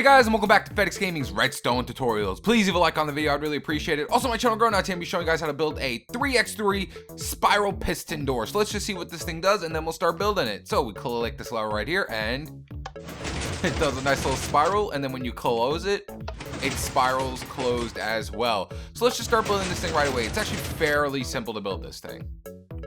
guys, and welcome back to FedEx Gaming's Redstone tutorials. Please leave a like on the video, I'd really appreciate it. Also, my channel growing out today, I'm showing you guys how to build a 3x3 spiral piston door. So let's just see what this thing does, and then we'll start building it. So we click this lever right here, and it does a nice little spiral, and then when you close it, it spirals closed as well. So let's just start building this thing right away. It's actually fairly simple to build this thing.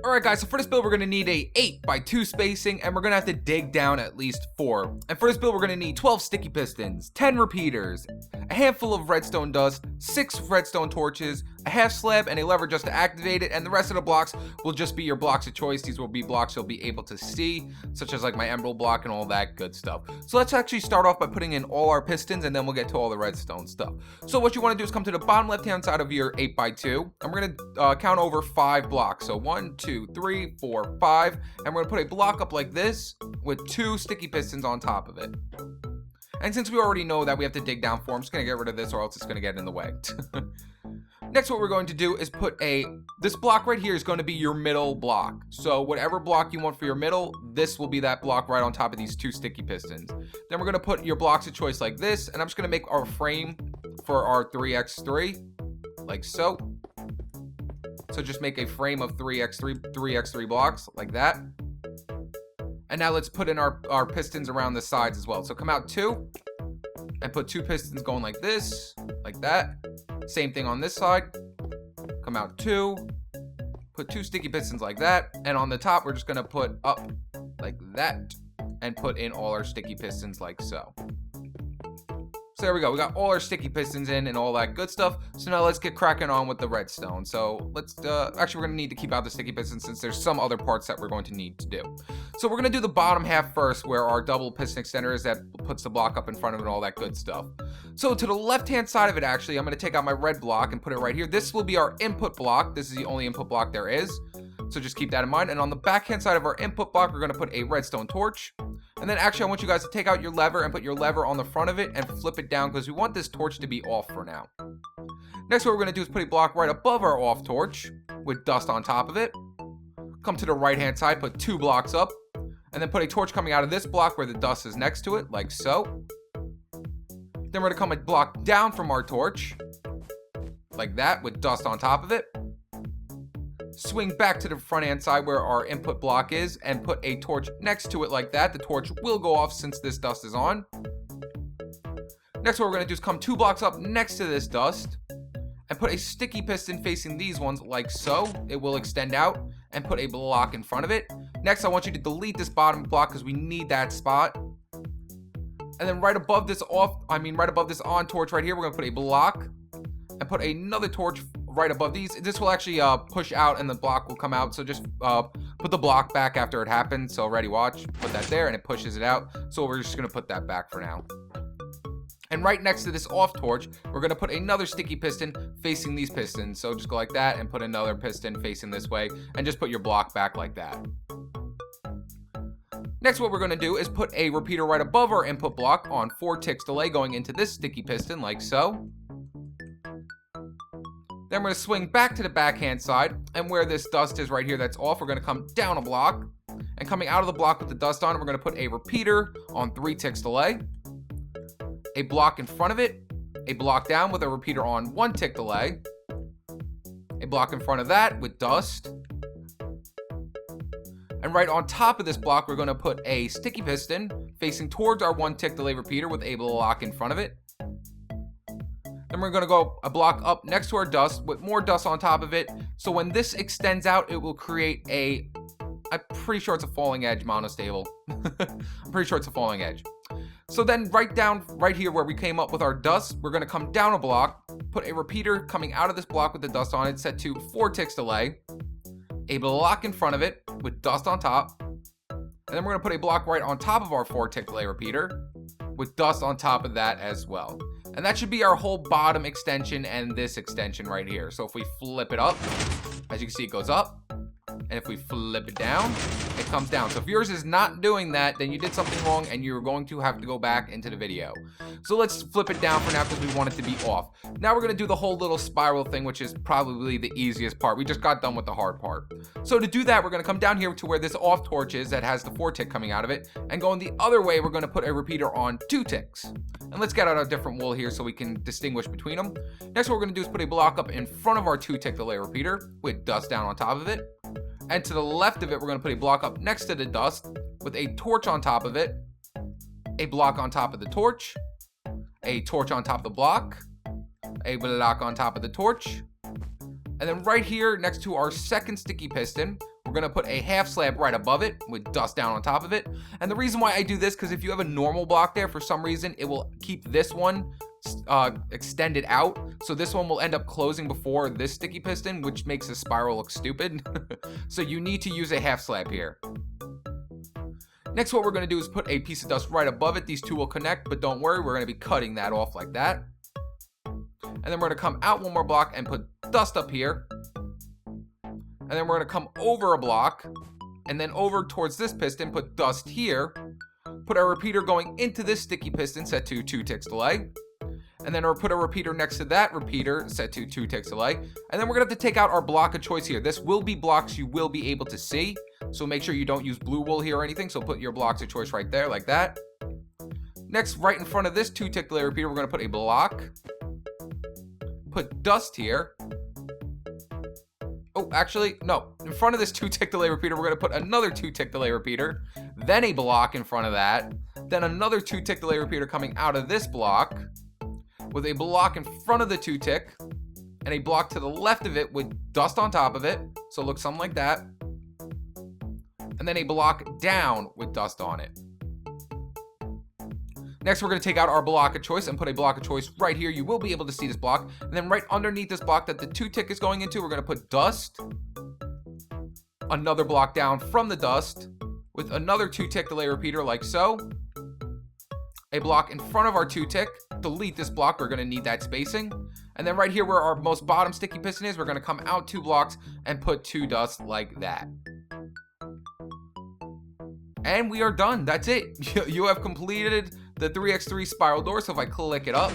Alright guys, so for this build we're going to need a 8x2 spacing, and we're going to have to dig down at least 4. And for this build we're going to need 12 sticky pistons, 10 repeaters, a handful of redstone dust, 6 redstone torches, a half slab, and a lever just to activate it, and the rest of the blocks will just be your blocks of choice. These will be blocks you'll be able to see, such as like my emerald block and all that good stuff. So let's actually start off by putting in all our pistons, and then we'll get to all the redstone stuff. So what you want to do is come to the bottom left hand side of your 8x2, and we're going to count over 5 blocks. So 1, 2, 3, 4, 5, and we're going to put a block up like this with 2 sticky pistons on top of it. And since we already know that we have to dig down 4, I'm just going to get rid of this or else it's going to get in the way. Next, what we're going to do is put this block right here is going to be your middle block. So whatever block you want for your middle, this will be that block right on top of these 2 sticky pistons. Then we're going to put your blocks of choice like this, and I'm just going to make our frame for our 3x3 like so. So just make a frame of 3x3 blocks like that. And now let's put in our pistons around the sides as well. So come out 2 and put 2 pistons going like this, like that. Same thing on this side. Come out 2, put 2 sticky pistons like that. And on the top, we're just gonna put up like that and put in all our sticky pistons like so. So there we go, we got all our sticky pistons in and all that good stuff. So now let's get cracking on with the redstone. So let's, actually we're gonna need to keep out the sticky pistons since there's some other parts that we're going to need to do. So we're gonna do the bottom half first where our double piston extender is that puts the block up in front of it and all that good stuff. So to the left-hand side of it, actually, I'm gonna take out my red block and put it right here. This will be our input block. This is the only input block there is. So just keep that in mind. And on the backhand side of our input block, we're gonna put a redstone torch. And then actually I want you guys to take out your lever and put your lever on the front of it and flip it down because we want this torch to be off for now. Next, what we're gonna do is put a block right above our off torch with dust on top of it. Come to the right hand side, put 2 blocks up, and then put a torch coming out of this block where the dust is next to it, like so. Then we're gonna come a block down from our torch, like that, with dust on top of it. Swing back to the front hand side where our input block is and put a torch next to it like that. The torch will go off since this dust is on. Next, what we're going to do is come 2 blocks up next to this dust and put a sticky piston facing these ones like so. It will extend out and put a block in front of it. Next, I want you to delete this bottom block because we need that spot. And then right above this on torch right here, we're going to put a block and put another torch right above these. This will actually push out and the block will come out. So just put the block back after it happens. So ready, watch, put that there and it pushes it out. So we're just gonna put that back for now. And right next to this off torch, we're gonna put another sticky piston facing these pistons. So just go like that and put another piston facing this way and just put your block back like that. Next, what we're gonna do is put a repeater right above our input block on 4 ticks delay going into this sticky piston like so. Then we're going to swing back to the backhand side, and where this dust is right here that's off, we're going to come down a block, and coming out of the block with the dust on it, we're going to put a repeater on 3 ticks delay, a block in front of it, a block down with a repeater on 1 tick delay, a block in front of that with dust, and right on top of this block, we're going to put a sticky piston facing towards our 1 tick delay repeater with a block in front of it. Then we're going to go a block up next to our dust with more dust on top of it. So when this extends out, it will create I'm pretty sure it's a falling edge monostable. I'm pretty sure it's a falling edge. So then right here where we came up with our dust, we're going to come down a block, put a repeater coming out of this block with the dust on it, set to 4 ticks delay, a block in front of it with dust on top, and then we're going to put a block right on top of our 4 tick delay repeater with dust on top of that as well. And that should be our whole bottom extension and this extension right here. So if we flip it up, as you can see, it goes up And if we flip it down, it comes down. So if yours is not doing that, then you did something wrong and you're going to have to go back into the video. So let's flip it down for now because we want it to be off. Now we're going to do the whole little spiral thing, which is probably the easiest part. We just got done with the hard part. So to do that, we're going to come down here to where this off torch is that has the 4 tick coming out of it. And going the other way, we're going to put a repeater on 2 ticks. And let's get out a different wool here so we can distinguish between them. Next, what we're going to do is put a block up in front of our 2 tick delay repeater with dust down on top of it. And to the left of it, we're going to put a block up next to the dust with a torch on top of it, a block on top of the torch, a torch on top of the block, a block on top of the torch. And then right here next to our second sticky piston, we're going to put a half slab right above it with dust down on top of it. And the reason why I do this, because if you have a normal block there, for some reason, it will keep this one extended out. So this one will end up closing before this sticky piston, which makes the spiral look stupid. So you need to use a half slab here. Next, what we're going to do is put a piece of dust right above it. These two will connect, but don't worry, we're going to be cutting that off like that. And then we're going to come out one more block and put dust up here. And then we're going to come over a block and then over towards this piston, put dust here. Put our repeater going into this sticky piston set to 2 ticks delay. And then we'll put a repeater next to that repeater set to 2 ticks delay. And then we're going to have to take out our block of choice here. This will be blocks you will be able to see. So make sure you don't use blue wool here or anything. So put your blocks of choice right there like that. Next, right in front of this 2 tick delay repeater, we're going to put a block. Put dust here. Oh, actually, no. In front of this 2 tick delay repeater, we're going to put another 2 tick delay repeater. Then a block in front of that. Then another 2 tick delay repeater coming out of this block. With a block in front of the 2 tick. And a block to the left of it with dust on top of it. So it looks something like that. And then a block down with dust on it. Next, we're going to take out our block of choice and put a block of choice right here. You will be able to see this block. And then right underneath this block that the 2 tick is going into, we're going to put dust. Another block down from the dust with another 2 tick delay repeater like so. A block in front of our 2 tick. Delete this block. We're going to need that spacing. And then right here where our most bottom sticky piston is, we're going to come out 2 blocks and put 2 dust like that. And we are done. That's it. You have completed the 3x3 spiral door. So if I click it up,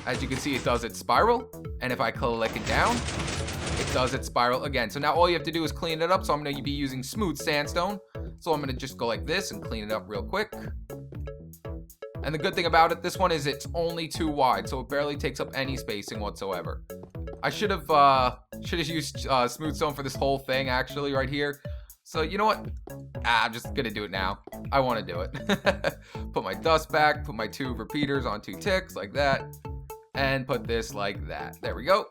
as you can see, it does its spiral. And if I click it down, it does its spiral again. So now all you have to do is clean it up. So I'm going to be using smooth sandstone. So I'm going to just go like this and clean it up real quick. And the good thing about it, this one is it's only 2 wide. So it barely takes up any spacing whatsoever. I should have used smooth stone for this whole thing actually right here. So you know what? I'm just gonna do it now. I want to do it. Put my dust back, put my 2 repeaters on 2 ticks like that, and put this like that. There we go.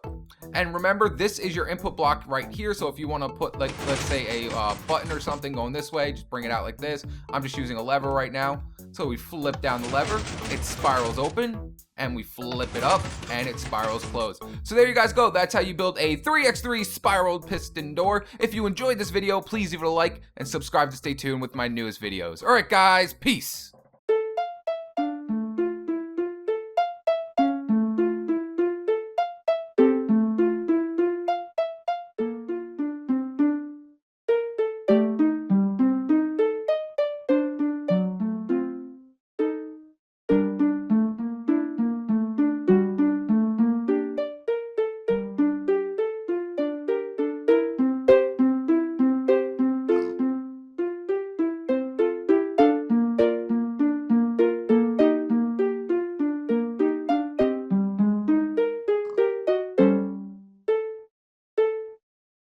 And remember, this is your input block right here. So if you want to put, like, let's say a button or something going this way, just bring it out like this. I'm just using a lever right now. So we flip down the lever, it spirals open, and we flip it up, and it spirals closed. So there you guys go. That's how you build a 3x3 spiral piston door. If you enjoyed this video, please leave it a like and subscribe to stay tuned with my newest videos. All right, guys, peace.